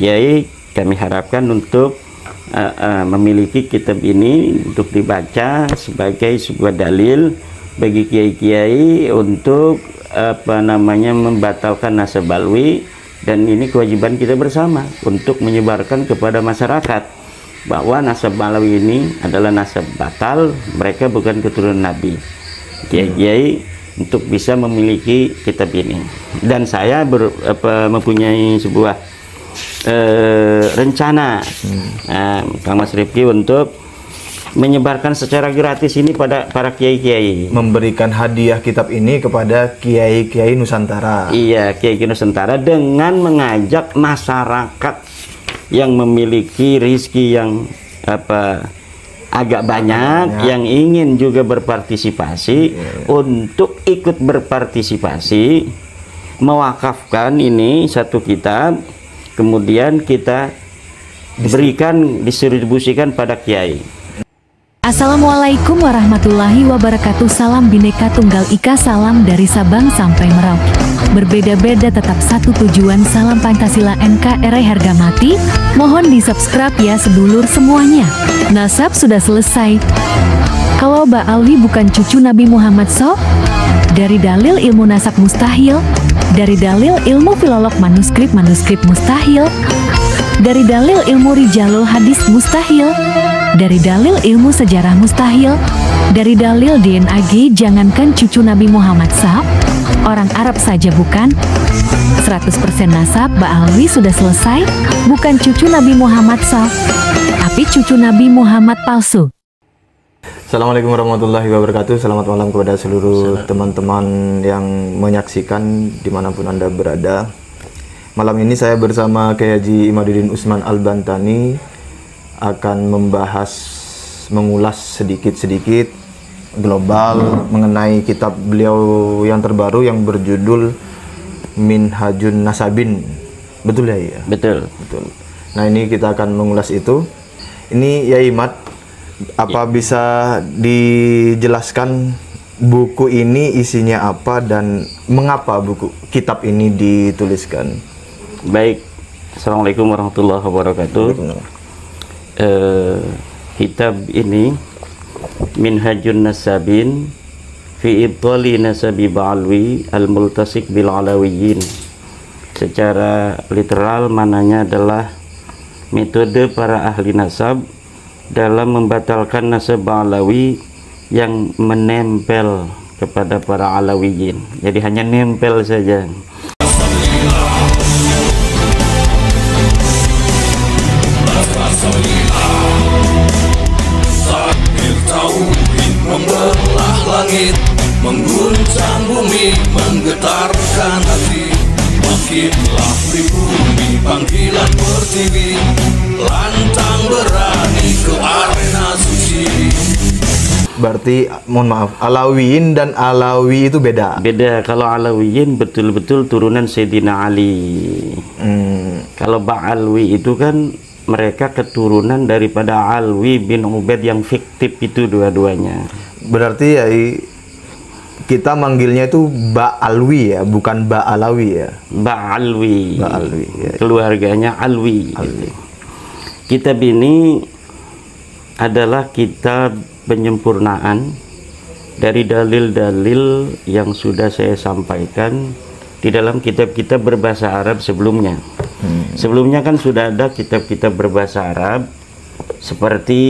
kiai kami harapkan untuk memiliki kitab ini untuk dibaca sebagai sebuah dalil bagi kiai-kiai untuk membatalkan nasab alwi, dan ini kewajiban kita bersama untuk menyebarkan kepada masyarakat bahwa nasab alwi ini adalah nasab batal, mereka bukan keturunan Nabi. Kiai-kiai untuk bisa memiliki kitab ini, dan saya mempunyai sebuah rencana Kang Mas Rifki untuk menyebarkan secara gratis ini pada para kiai-kiai, memberikan hadiah kitab ini kepada kiai-kiai Nusantara. Iya, kiai-kiai Nusantara, dengan mengajak masyarakat yang memiliki rizki yang agak banyak, yang ingin juga berpartisipasi, untuk ikut berpartisipasi, mewakafkan ini satu kitab, kemudian kita berikan, distribusikan pada kiai. Assalamualaikum warahmatullahi wabarakatuh. Salam Bhinneka Tunggal Ika, salam dari Sabang sampai Merauke. Berbeda-beda tetap satu tujuan, salam Pancasila NKRI harga mati. Mohon di subscribe ya sedulur semuanya. Nasab sudah selesai. Kalau Mbak Alwi bukan cucu Nabi Muhammad SAW? Dari dalil ilmu nasab mustahil. Dari dalil ilmu filolog manuskrip mustahil. Dari dalil ilmu rijalul hadis mustahil. Dari dalil ilmu sejarah mustahil. Dari dalil DNAG, jangankan cucu Nabi Muhammad SAW, orang Arab saja bukan. 100% nasab Mbak Alwi sudah selesai, bukan cucu Nabi Muhammad SAW, tapi cucu Nabi Muhammad palsu. Assalamualaikum warahmatullahi wabarakatuh. Selamat malam kepada seluruh teman-teman yang menyaksikan dimanapun Anda berada. Malam ini saya bersama Kiai Haji Imaduddin Usman Al-Bantani akan mengulas sedikit-sedikit global mengenai kitab beliau yang terbaru yang berjudul Minhajun Nasabin. Betul ya? Betul. Nah, ini kita akan mengulas itu. Ini ya Imad, bisa dijelaskan buku ini isinya apa dan mengapa kitab ini dituliskan? Baik. Assalamualaikum warahmatullahi wabarakatuh. Kitab ini Minhajun Nasabin fi ibtali nasabi ba'alwi al-multasik bil alawiyyin. Secara literal mananya adalah metode para ahli nasab dalam membatalkan nasab Alawi yang menempel kepada para Alawiyin. Jadi hanya nempel saja. Membelah langit, mengguncang bumi, menggetarkan hati. Makinlah pribumi panggilan pertiwi, lantang berani ke arena suci. Berarti, mohon maaf, Alawiyin dan Alawi itu beda? Beda. Kalau Alawiyin betul-betul turunan Sayyidina Ali. Kalau Ba'alwi itu kan mereka keturunan daripada Alwi bin Ubaid yang fiktif itu dua-duanya. Berarti ya kita manggilnya itu Ba'alwi ya, bukan Ba'alawi ya? Ba'alwi. Ba'alwi ya. Keluarganya Alwi. Alwi. Kitab ini adalah kitab penyempurnaan dari dalil-dalil yang sudah saya sampaikan di dalam kitab-kitab berbahasa Arab sebelumnya. Sebelumnya kan sudah ada kitab-kitab berbahasa Arab, seperti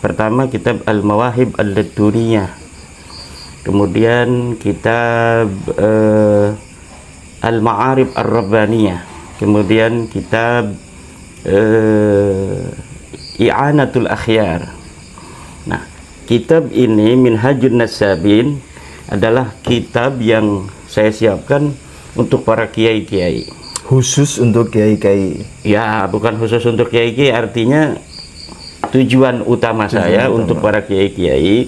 pertama kitab Al-Mawahib Al-Laduniyah, kemudian kitab Al-Ma'arib Ar-Rabbaniyah, kemudian kitab I'anatul Akhyar. Nah, kitab ini Minhajun Nasabin adalah kitab yang saya siapkan untuk para kiai-kiai. Khusus untuk kiai-kiai? Ya, bukan khusus untuk kiai-kiai, artinya tujuan utama saya untuk para kiai-kiai,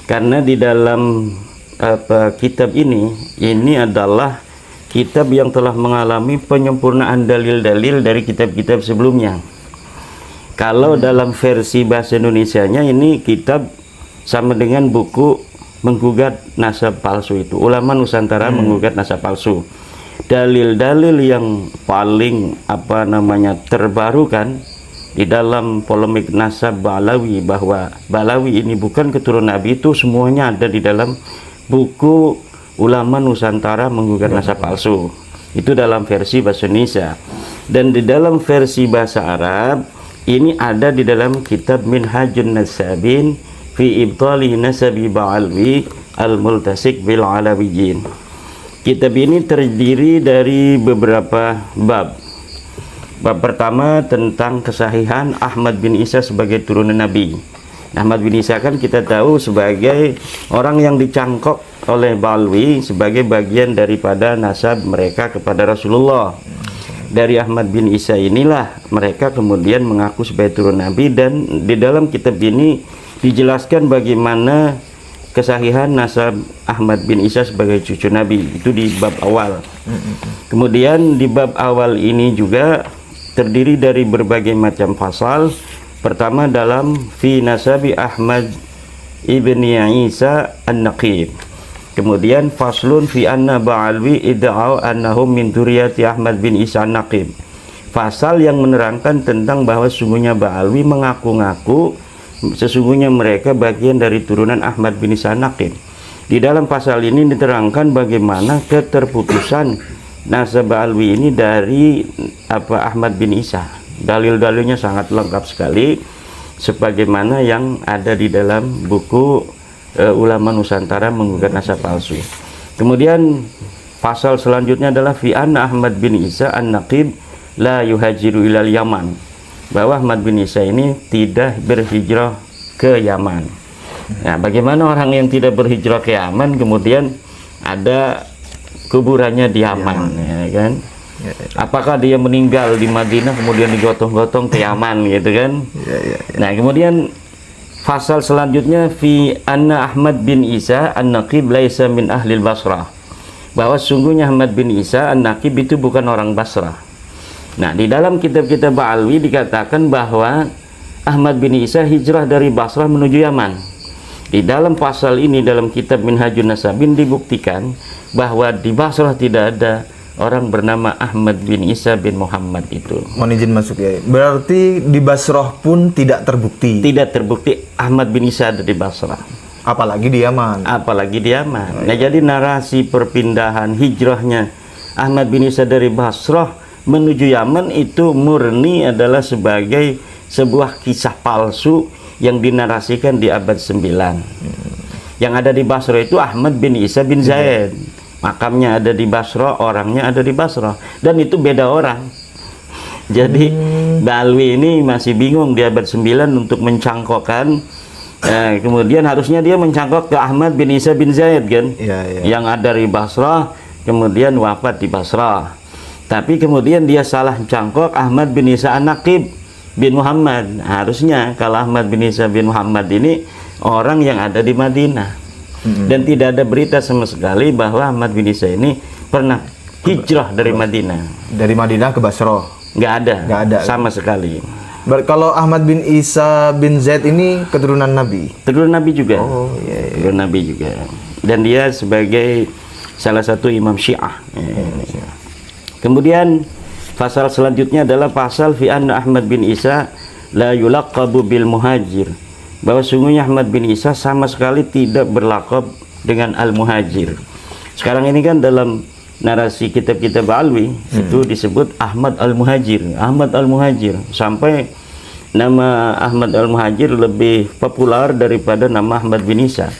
karena di dalam kitab ini adalah kitab yang telah mengalami penyempurnaan dalil-dalil dari kitab-kitab sebelumnya. Kalau dalam versi bahasa Indonesianya ini kitab sama dengan buku menggugat nasab palsu itu. Ulama Nusantara menggugat nasab palsu. dalil-dalil yang paling terbarukan di dalam polemik nasab Ba'alawi, bahwa Ba'alawi ini bukan keturunan Nabi, itu semuanya ada di dalam buku Ulama Nusantara Menggugat Nasab Palsu. Itu dalam versi bahasa Indonesia. Dan di dalam versi bahasa Arab ini ada di dalam kitab Minhajun Nasabin fi Ibtali Nasabi Ba'alwi Al-Multasik bil Alawiyyin. Kitab ini terdiri dari beberapa bab. Bab pertama tentang kesahihan Ahmad bin Isa sebagai turunan Nabi. Ahmad bin Isa kan kita tahu sebagai orang yang dicangkok oleh Ba'alwi sebagai bagian daripada nasab mereka kepada Rasulullah. Dari Ahmad bin Isa inilah mereka kemudian mengaku sebagai turun Nabi, dan di dalam kitab ini dijelaskan bagaimana kesahihan nasab Ahmad bin Isa sebagai cucu Nabi. Itu di bab awal. Kemudian di bab awal ini juga terdiri dari berbagai macam pasal. Pertama dalam fi nasabi Ahmad ibni Isa an-Naqib. Kemudian faslun fi anna Ba'alwi id'au annahum min dzurriyyati Ahmad bin Isa an-Naqib. Pasal yang menerangkan tentang bahwa sesungguhnya Ba'alwi mengaku-ngaku sesungguhnya mereka bagian dari turunan Ahmad bin Isa an-Naqib. Di dalam pasal ini diterangkan bagaimana keterputusan nasab Ba'alwi ini dari Ahmad bin Isa. Dalil-dalilnya sangat lengkap sekali sebagaimana yang ada di dalam buku Ulama Nusantara Menggugat Nasab Palsu. Kemudian pasal selanjutnya adalah fi anna Ahmad bin Isa an-Naqib la yuhajiru ilal Yaman, bahwa Ahmad bin Isa ini tidak berhijrah ke Yaman. Nah, bagaimana orang yang tidak berhijrah ke Yaman kemudian ada kuburannya di Yaman, ya kan? Apakah dia meninggal di Madinah kemudian digotong-gotong ke Yaman, gitu kan? Nah, kemudian pasal selanjutnya fi anna Ahmad bin Isa an-Naqib laisa min ahlil Basrah, bahwa sungguhnya Ahmad bin Isa an-Naqib itu bukan orang Basrah. Nah, di dalam kitab-kitab Ba'alwi dikatakan bahwa Ahmad bin Isa hijrah dari Basrah menuju Yaman. Di dalam pasal ini dalam kitab Minhajun Nasabin dibuktikan bahwa di Basrah tidak ada orang bernama Ahmad bin Isa bin Muhammad itu. Mohon izin masuk ya. Berarti di Basrah pun tidak terbukti. Tidak terbukti Ahmad bin Isa ada di Basrah. Apalagi di Yaman. Apalagi di Yaman. Nah, jadi narasi perpindahan hijrahnya Ahmad bin Isa dari Basrah menuju Yaman itu murni adalah sebagai sebuah kisah palsu yang dinarasikan di abad 9. Yang ada di Basrah itu Ahmad bin Isa bin Zaid. Makamnya ada di Basrah, orangnya ada di Basrah, dan itu beda orang. Jadi Ba'alwi ini masih bingung di abad 9 untuk mencangkokkan. Kemudian harusnya dia mencangkok ke Ahmad bin Isa bin Zaid kan, yang ada di Basrah, kemudian wafat di Basrah. Tapi kemudian dia salah cangkok Ahmad bin Isa an-Naqib bin Muhammad. Harusnya kalau Ahmad bin Isa bin Muhammad ini orang yang ada di Madinah. Dan tidak ada berita sama sekali bahwa Ahmad bin Isa ini pernah hijrah dari Madinah. Dari Madinah ke Basrah? Nggak ada sama sekali. Kalau Ahmad bin Isa bin Zaid ini keturunan Nabi? Keturunan Nabi juga. Oh, iya. Keturunan Nabi juga. Dan dia sebagai salah satu imam Syiah. Kemudian pasal selanjutnya adalah pasal fi anna Ahmad bin Isa la yulaqabu bil muhajir, bahwa sungguhnya Ahmad bin Isa sama sekali tidak berlaqab dengan al-muhajir. Sekarang ini kan dalam narasi kitab-kitab Ba'alwi itu disebut Ahmad al-Muhajir, Ahmad al-Muhajir, sampai nama Ahmad al-Muhajir lebih populer daripada nama Ahmad bin Isa.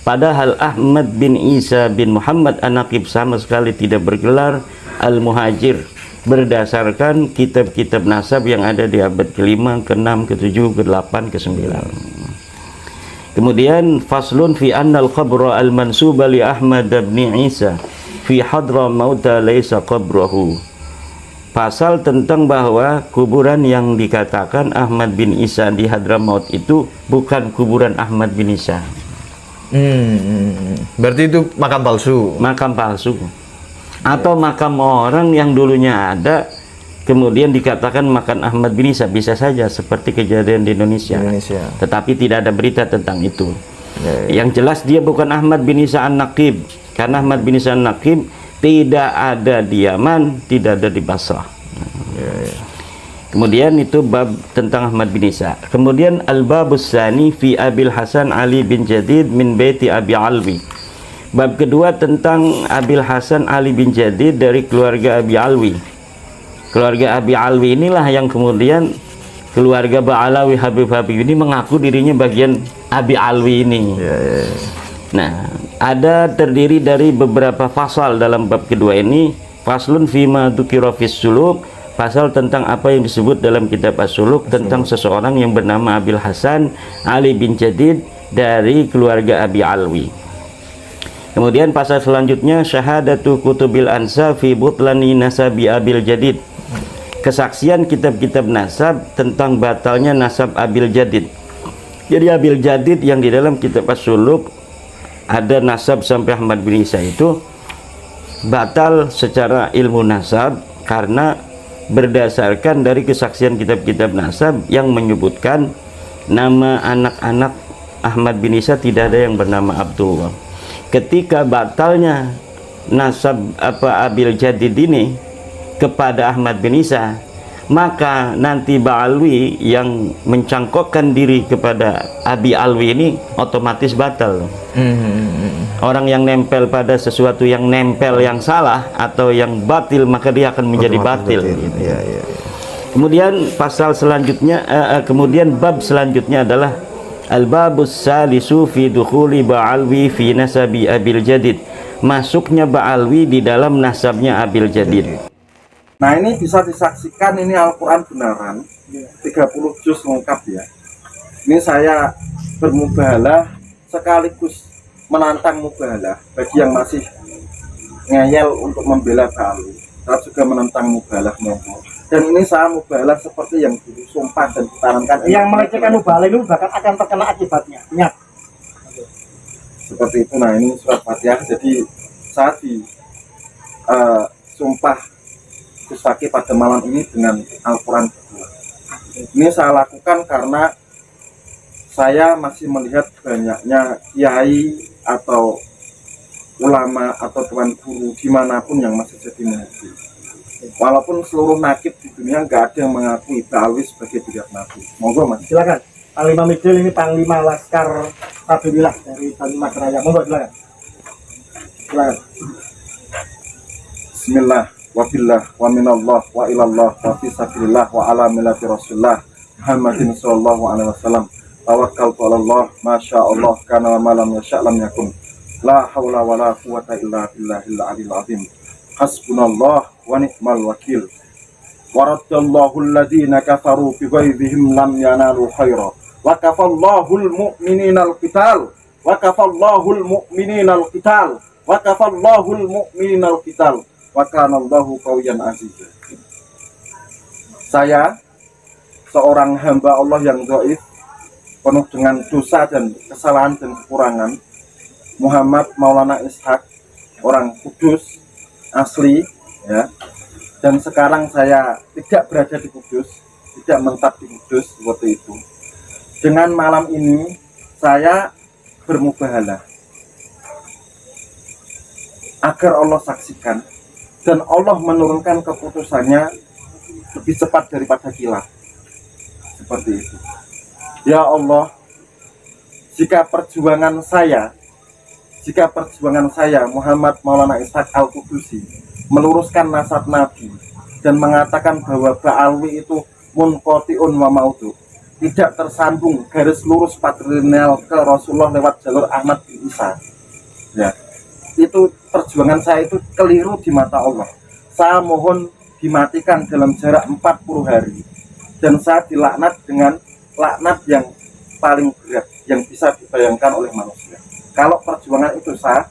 Padahal Ahmad bin Isa bin Muhammad an-Naqib sama sekali tidak bergelar al-Muhajir berdasarkan kitab-kitab nasab yang ada di abad ke-5, ke-6, ke-7, ke-8, ke-9. Kemudian faslun fi annal qabra al-mansuba li Ahmad bin Isa fi Hadramauta laisa qabrahu. Pasal tentang bahwa kuburan yang dikatakan Ahmad bin Isa di Hadramaut itu bukan kuburan Ahmad bin Isa. Berarti itu makam palsu. Makam palsu. Atau makam orang yang dulunya ada kemudian dikatakan makam Ahmad bin Isa, bisa saja seperti kejadian di Indonesia. Tetapi tidak ada berita tentang itu. Yang jelas dia bukan Ahmad bin Isa an-Naqib, karena Ahmad bin Isa an-Naqib tidak ada di Yaman, tidak ada di Basrah. Kemudian itu bab tentang Ahmad bin Isa. Kemudian al-babus tsani fi Abil Hasan Ali bin Jadid min baiti Abi Alwi. Bab kedua tentang Abil Hasan Ali bin Jadid dari keluarga Abi Alwi. Keluarga Abi Alwi inilah yang kemudian keluarga Ba'alawi Habib ini mengaku dirinya bagian Abi Alwi ini. Nah, ada terdiri dari beberapa fasal dalam bab kedua ini. Faslun fima dzukira fis suluk, pasal tentang apa yang disebut dalam kitab As-Suluk tentang seseorang yang bernama Abil Hasan Ali bin Jadid dari keluarga Abi Alwi. Kemudian pasal selanjutnya syahadatu kutubil ansab fi butlani nasabi Abil Jadid. Kesaksian kitab-kitab nasab tentang batalnya nasab Abil Jadid. Jadi Abil Jadid yang di dalam kitab As-Suluk ada nasab sampai Ahmad bin Isa itu batal secara ilmu nasab karena berdasarkan dari kesaksian kitab-kitab nasab yang menyebutkan nama anak-anak Ahmad bin Isa tidak ada yang bernama Abdullah. Ketika batalnya nasab Abil Jadid ini kepada Ahmad bin Isa, maka nanti Ba'alwi yang mencangkokkan diri kepada Abi Alwi ini otomatis batal. Orang yang nempel pada sesuatu yang nempel yang salah atau yang batil, maka dia akan menjadi batil. Kemudian pasal selanjutnya, kemudian bab selanjutnya adalah al-babus salisu fi dukhuli Ba'alwi fi nasabi Abil Jadid. Masuknya Ba'alwi di dalam nasabnya Abil Jadid. Nah, ini bisa disaksikan, ini Al-Quran benaran 30 juz lengkap ya. Ini saya bermubahalah sekaligus menantang mubahalah bagi yang masih ngeyel untuk membela Ba'alwi. Saya juga menentang mubahalah monggo. Dan ini saya mubahalah seperti yang dulu sumpah dan ditanamkan. Yang melecehkan mubahalah itu bahkan akan terkena akibatnya. Ingat. Seperti itu. Nah, ini surat Fatihah. Jadi saya di sumpah Gus Fakih pada malam ini dengan Al-Quran. Ini saya lakukan karena saya masih melihat banyaknya kiai atau ulama atau tuan guru dimanapun yang masih jadi nabi. Walaupun seluruh nakib di dunia nggak ada yang mengakui Ba'alwi sebagai bidat nabi. Monggo mas. Silakan. Panglima Midil ini Panglima Laskar Kabilah dari Panglima Kerajaan. Monggo silakan. Silakan. Bismillah. Wabillah wa minallah wa ilallah wa fi sabilillah wa ala millati rasulullah Muhammadin sallallahu alaihi wasallam. Tawakkaltu ala Allah, masya Allah kana wa ma lam yasha' lam yakun. La haula wa la quwwata illa billahil aliyil azim. Hasbunallah wa ni'mal wakil. Wa raddallahu alladhina kafaru bi ghaizihim lam yanalu khaira. Wa kafallahu almu'minina al-qital. Wa kafallahu almu'minina al-qital. Wa kafallahu almu'minina al-qital. Wa kana Allahu qawiyyan azizan. Saya seorang hamba Allah yang dhaif, penuh dengan dosa dan kesalahan dan kekurangan, Muhammad Maulana Ishaq, orang Kudus asli ya. Dan sekarang saya tidak berada di Kudus, tidak mentap di Kudus seperti itu. Dengan malam ini saya bermubahalah agar Allah saksikan dan Allah menurunkan keputusannya lebih cepat daripada kilat. Seperti itu. Ya Allah, jika perjuangan saya Muhammad Maulana Ishaq Al-Qudusi meluruskan nasab Nabi dan mengatakan bahwa Ba'alwi itu munqati'un wa maudu, tidak tersambung garis lurus patrilineal ke Rasulullah lewat jalur Ahmad bin Isa. Ya. Itu perjuangan saya itu keliru di mata Allah. Saya mohon dimatikan dalam jarak 40 hari dan saya dilaknat dengan laknat yang paling berat yang bisa dibayangkan oleh manusia. Kalau perjuangan itu salah.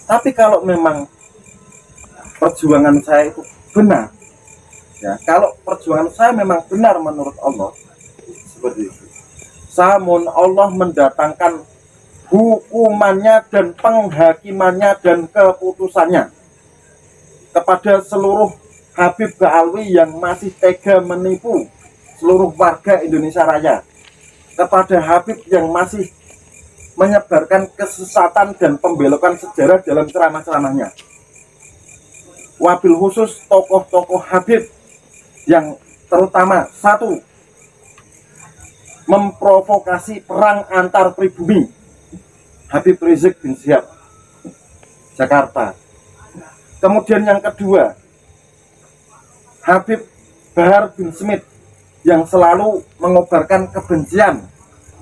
Tapi kalau memang perjuangan saya itu benar, ya, kalau perjuangan saya memang benar menurut Allah, seperti itu, saya mohon Allah mendatangkan hukumannya dan penghakimannya dan keputusannya kepada seluruh Habib Ba'alwi yang masih tega menipu seluruh warga Indonesia Raya, kepada Habib yang masih menyebarkan kesesatan dan pembelokan sejarah dalam ceramah-ceramahnya. Wabil khusus tokoh-tokoh Habib yang terutama satu, memprovokasi perang antar pribumi. Habib Rizik bin Syihab, Jakarta. Kemudian yang kedua, Habib Bahar bin Smith yang selalu mengobarkan kebencian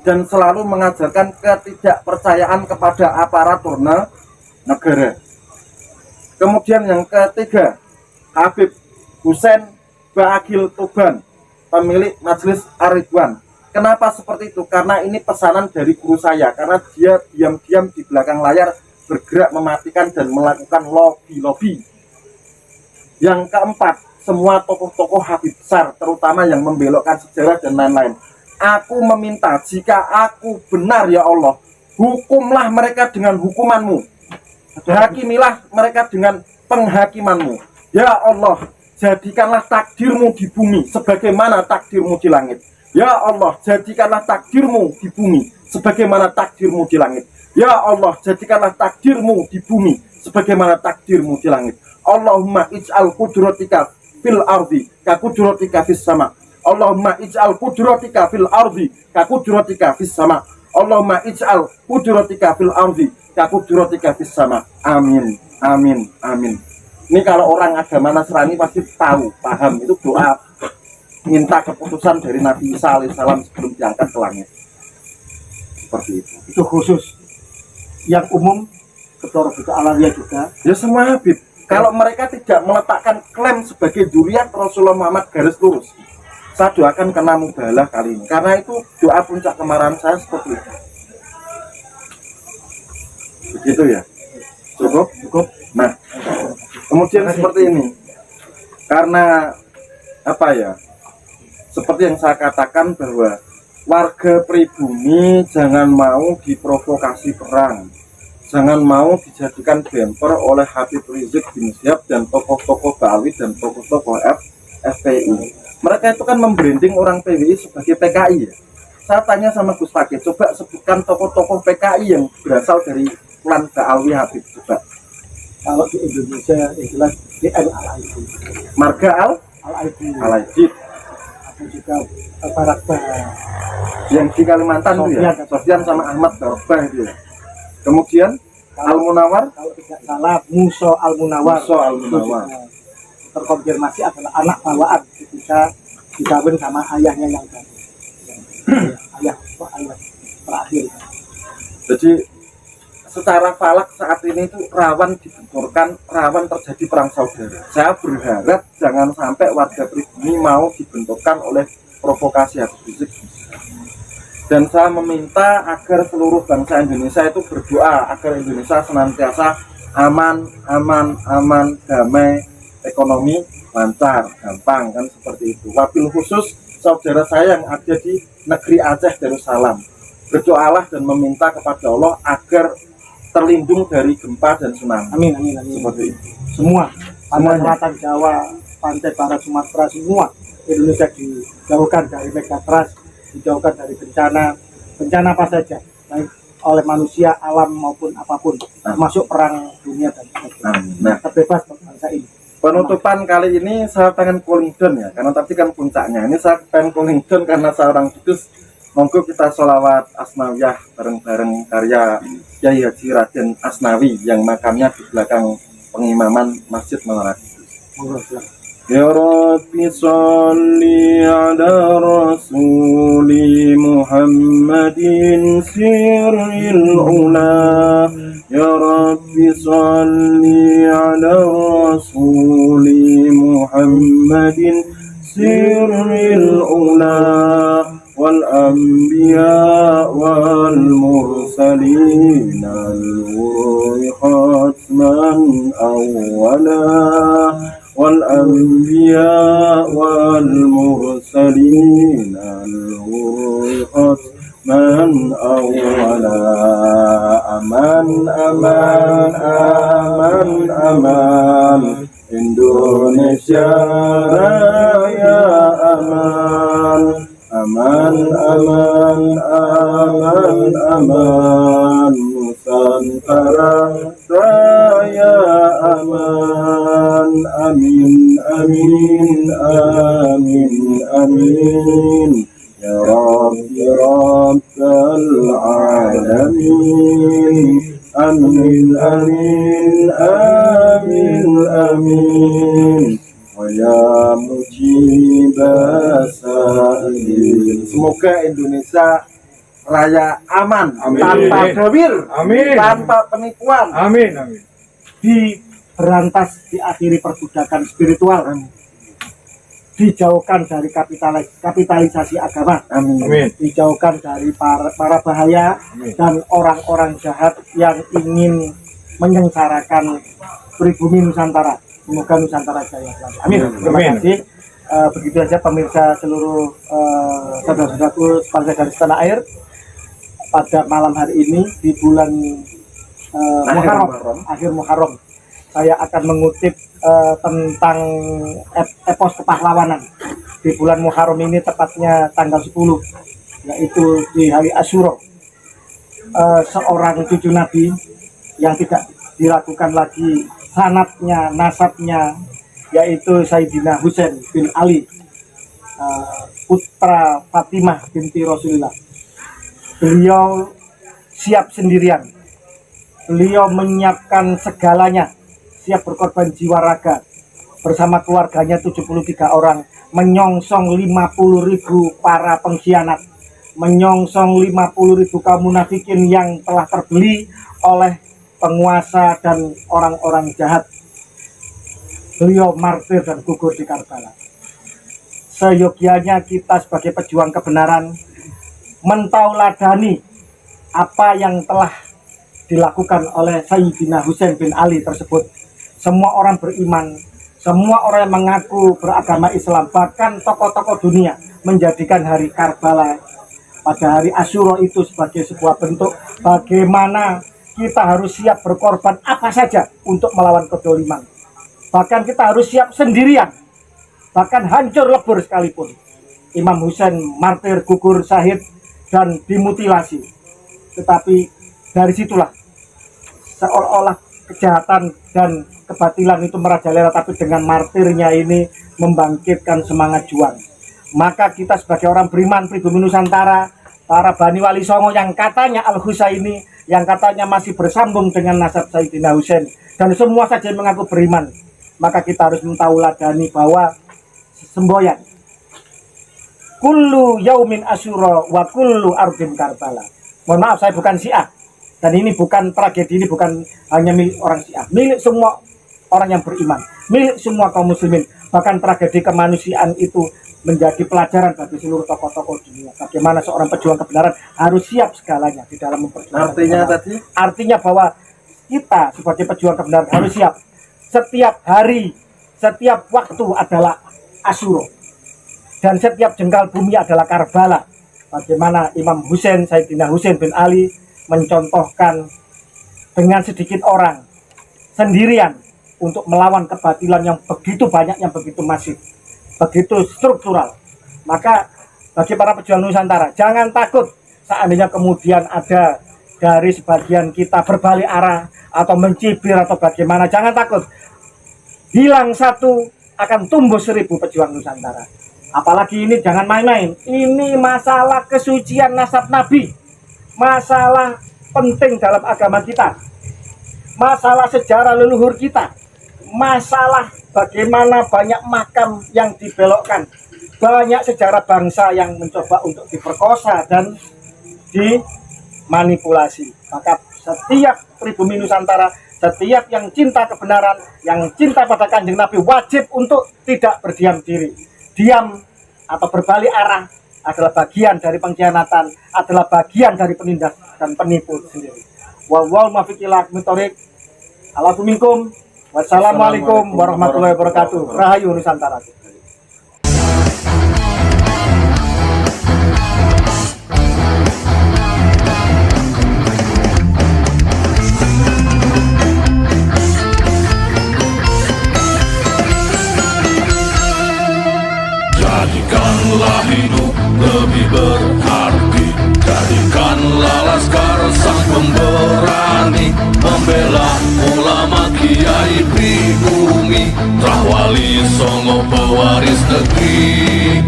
dan selalu mengajarkan ketidakpercayaan kepada aparatur negara. Kemudian yang ketiga, Habib Husein Baagil Tuban, pemilik Majelis Ar-Ridwan. Kenapa seperti itu? Karena ini pesanan dari guru saya, karena dia diam-diam di belakang layar bergerak mematikan dan melakukan lobby-lobby. Yang keempat, semua tokoh-tokoh Habib besar, terutama yang membelokkan sejarah dan lain-lain. Aku meminta, jika aku benar ya Allah, hukumlah mereka dengan hukumanmu, hakimilah mereka dengan penghakimanmu. Ya Allah, jadikanlah takdirmu di bumi sebagaimana takdirmu di langit. Ya Allah, jadikanlah takdirmu di bumi sebagaimana takdirmu di langit. Ya Allah, jadikanlah takdirmu di bumi sebagaimana takdirmu di langit. Allahumma ij'al qudratika fil ardi ka qudratika fis sama. Allahumma ij'al qudratika fil ardi ka qudratika fis sama. Allahumma ij'al qudratika fil ardi ka qudratika fis sama. Amin, amin, amin. Ini kalau orang agama Nasrani pasti tahu, paham, itu doa minta keputusan dari Nabi Isa alaihissalam sebelum diangkat ke langit. Seperti itu. Itu khusus. Yang umum Ketua Robiqah Alawiyah juga. Ya semua Habib. Kalau mereka tidak meletakkan klaim sebagai dzurriyyah Rasulullah Muhammad garis lurus, saya doakan kena mubalah kali ini. Karena itu doa puncak kemarahan saya seperti itu. Begitu ya. Cukup? Cukup. Nah, kemudian seperti ini. Karena apa ya? Seperti yang saya katakan bahwa warga pribumi jangan mau diprovokasi perang, jangan mau dijadikan bemper oleh Habib Rizik bin Syihab dan tokoh-tokoh Ba'alwi dan tokoh-tokoh FPI. Mereka itu kan membranding orang PWI sebagai PKI ya. Saya tanya sama Gus Fakih, coba sebutkan tokoh-tokoh PKI yang berasal dari klan Ba'alwi Habib coba. Kalau di Indonesia yang jelas DN Al-Aidid, Marga Al-Aidid, juga Barakba yang di Kalimantan itu ya, Sofyan sama Ahmad Barakba itu ya. Kemudian Al-Munawar, kalau tidak salah Musa Al-Munawar, terkonfirmasi adalah anak bawaan ketika dikawin sama ayahnya yang ayah terakhir. Jadi secara falak saat ini itu rawan dibenturkan, rawan terjadi perang saudara. Saya berharap jangan sampai warga pribumi mau dibenturkan oleh provokasi Habib Rizik. Dan saya meminta agar seluruh bangsa Indonesia itu berdoa agar Indonesia senantiasa aman, damai, ekonomi lancar, gampang, kan seperti itu. Wabil khusus saudara saya yang ada di negeri Aceh Darussalam, berdoalah dan meminta kepada Allah agar terlindung dari gempa dan tsunami. Amin, amin, amin. Seperti itu. Semua pantai selatan Jawa, pantai barat Sumatera, semua Indonesia dijauhkan dari megatrust, dijauhkan dari bencana apa saja, baik oleh manusia, alam maupun apapun, termasuk perang dunia dan sebagainya. Nah, terbebas bangsa ini. Penutupan kali ini saya pengen cooling down ya, karena tadi kan puncaknya. Ini saya pengen cooling down karena seorang kudus. Monggo kita sholawat asnawiyah bareng-bareng karya Kyai Haji Raden Asnawi yang makamnya di belakang pengimaman Masjid Menara Kudus. Ya Rabbi sholli ala Rasuli Muhammadin sirril ula. Ya Rabbi sholli ala Rasuli Muhammadin sirril ula. والأنبياء والمرسلين الغر ختما أولا والأنبياء والمرسلين الغر ختما أولا أمان أمان أمان أمان Indonesia Raya aman. Aman, aman, aman, aman. Nusantara saya aman. Amin, amin, amin, amin. Ya Rabbi Rabbal Alamin. Amin, amin, amin, amin. Wa ya mujibasa'ilin. Semoga Indonesia Raya aman, tanpa gawir, tanpa penipuan, diberantas, diakhiri perbudakan spiritual, dijauhkan dari kapitalisasi agama, dijauhkan dari para bahaya dan orang-orang jahat yang ingin menyengsarakan pribumi Nusantara. Semoga Nusantara jaya selalu. Amin. Terima kasih. Begitu saja pemirsa seluruh saudara-saudaraku sebangsa dari tanah air. Pada malam hari ini di bulan Muharram, akhir Muharram, saya akan mengutip tentang epos kepahlawanan di bulan Muharram ini, tepatnya tanggal 10, yaitu di hari Asyura. Seorang cucu Nabi yang tidak diragukan lagi sanatnya, nasabnya, yaitu Sayyidina Husain bin Ali, putra Fatimah binti Rasulullah. Beliau siap sendirian, beliau menyiapkan segalanya, siap berkorban jiwa raga bersama keluarganya 73 orang, menyongsong 50.000 para pengkhianat, menyongsong 50.000 kaum munafikin yang telah terbeli oleh penguasa dan orang-orang jahat. Beliau martir dan gugur di Karbala. Seyogianya kita sebagai pejuang kebenaran mentauladani apa yang telah dilakukan oleh Sayyidina Husain bin Ali tersebut. Semua orang beriman, semua orang yang mengaku beragama Islam, bahkan tokoh-tokoh dunia menjadikan hari Karbala pada hari Asyura itu sebagai sebuah bentuk bagaimana kita harus siap berkorban apa saja untuk melawan kedoliman. Bahkan kita harus siap sendirian, bahkan hancur lebur sekalipun. Imam Husain martir, gugur, syahid, dan dimutilasi. Tetapi dari situlah seolah-olah kejahatan dan kebatilan itu merajalela, tapi dengan martirnya ini membangkitkan semangat juang. Maka kita sebagai orang beriman pribumi Nusantara, para Bani Wali Songo yang katanya Al-Husaini, yang katanya masih bersambung dengan nasab Sayyidina Husain, dan semua saja yang mengaku beriman, maka kita harus mentauladani bahwa semboyan kullu yaumin asyura wa kullu ardin Karbala. Mohon maaf, saya bukan Syiah, dan ini bukan tragedi, ini bukan hanya milik orang Syiah, milik semua orang yang beriman, milik semua kaum muslimin. Bahkan tragedi kemanusiaan itu menjadi pelajaran bagi seluruh tokoh-tokoh dunia. Bagaimana seorang pejuang kebenaran harus siap segalanya di dalam memperjuangkan kebenaran. Artinya bahwa kita sebagai pejuang kebenaran harus siap. Setiap hari, setiap waktu adalah Asyura, dan setiap jengkal bumi adalah Karbala. Bagaimana Imam Husain, Sayyidina Husain bin Ali mencontohkan dengan sedikit orang sendirian untuk melawan kebatilan yang begitu banyak, yang begitu masif, begitu struktural. Maka bagi para pejuang Nusantara, jangan takut seandainya kemudian ada dari sebagian kita berbalik arah atau mencibir atau bagaimana. Jangan takut, hilang satu akan tumbuh 1000 pejuang Nusantara. Apalagi ini jangan main-main. Ini masalah kesucian nasab Nabi, masalah penting dalam agama kita, masalah sejarah leluhur kita, masalah bagaimana banyak makam yang dibelokkan, banyak sejarah bangsa yang mencoba untuk diperkosa dan dimanipulasi. Maka setiap pribumi Nusantara, setiap yang cinta kebenaran, yang cinta pada Kanjeng Nabi, wajib untuk tidak berdiam diri. Diam atau berbalik arah adalah bagian dari pengkhianatan, adalah bagian dari penindas dan penipu sendiri. Wal muwaffiq ila aqwamit thoriq. Alaikum minkum. Wassalamualaikum warahmatullahi wabarakatuh. Rahayu Nusantara. Jadikanlah hidup lebih berarti, jadikanlah laskar sang pemberani. pewaris negeri.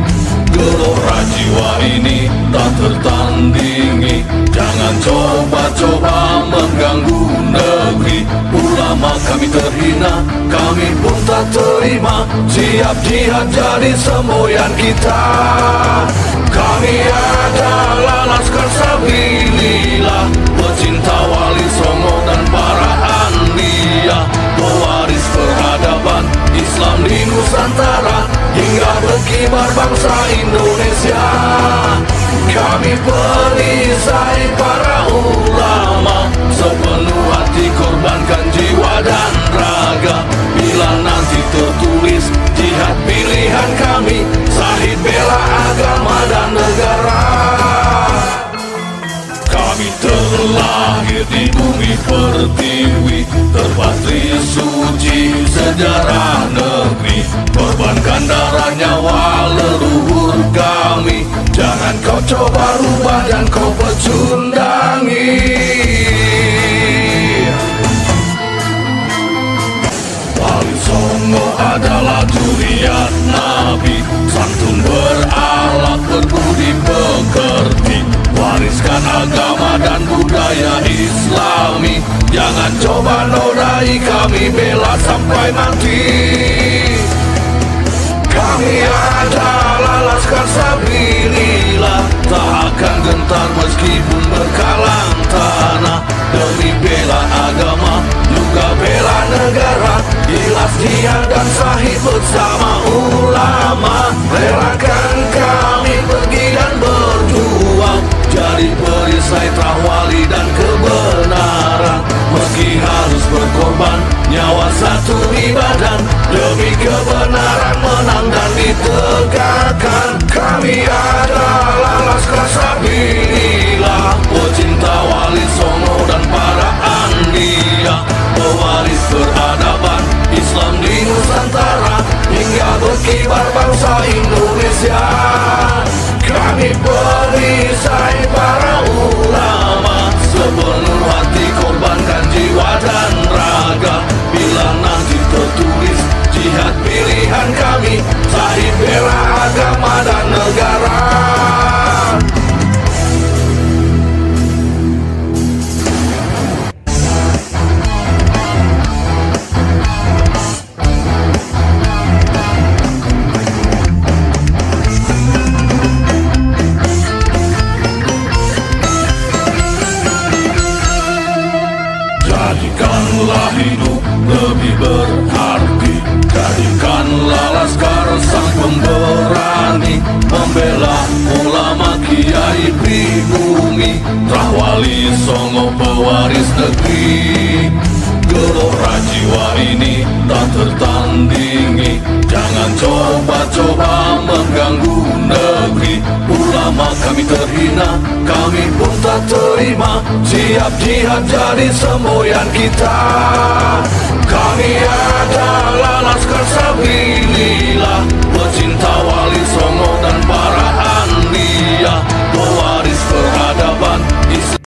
Gelora jiwa ini tak tertandingi, jangan coba-coba mengganggu negeri. Ulama kami terhina, kami pun tak terima, siap jihad jadi semboyan kita. Kami adalah Laskar Sabilillah, pecinta Wali Songo dan para anbiya, pewaris peradaban Islam di Nusantara hingga berkibar bangsa Indonesia. Kami perisai para ulama, sepenuh hati korbankan jiwa dan raga. Bila nanti tertulis jihad pilihan kami, Syahid bela agama dan negara. Kami terlahir di bumi pertiwi, terpatri suci sejarah negeri, korbankan darah nyawa leluhur kami. Jangan kau coba rubah dan kau pecundangi. Wali Songo adalah zuriat Nabi, santun berakhlak berbudi pekerti, wariskan agama dan budaya Islami. Jangan coba nodai kami, bela sampai mati. Kami adalah Laskar Sabilillah, tak akan gentar meskipun berkalang tanah, demi bela agama juga bela negara. Ikhlas jihad dan Syahid bersama ulama, relakan kami pergi dan berjuang, jadi perisai Wali dan kebenaran. Meski harus berkorban nyawa satu ibadah, demi kebenaran menang dan ditegakkan. Kami adalah Laskar Sabilillah, pecinta Wali Songo dan para anbiya, pewaris peradaban Islam di Nusantara hingga berkibar bangsa Indonesia. Kami perisai para ulama, sepenuh hati korbankan jiwa dan raga. Bila nanti tertulis jihad pilihan kami, Syahid bela agama dan negara. Jadikanlah hidup lebih berarti, jadikanlah Laskar sang pemberani, membela ulama kiai pribumi, Wali Songo pewaris negeri. Gelora jiwa ini tak tertandingi, jangan coba-coba mengganggu negeri. Ulama kami terhina, kami pun tak terima, siap jihad jadi semboyan kita. Kami adalah Laskar Sabilillah,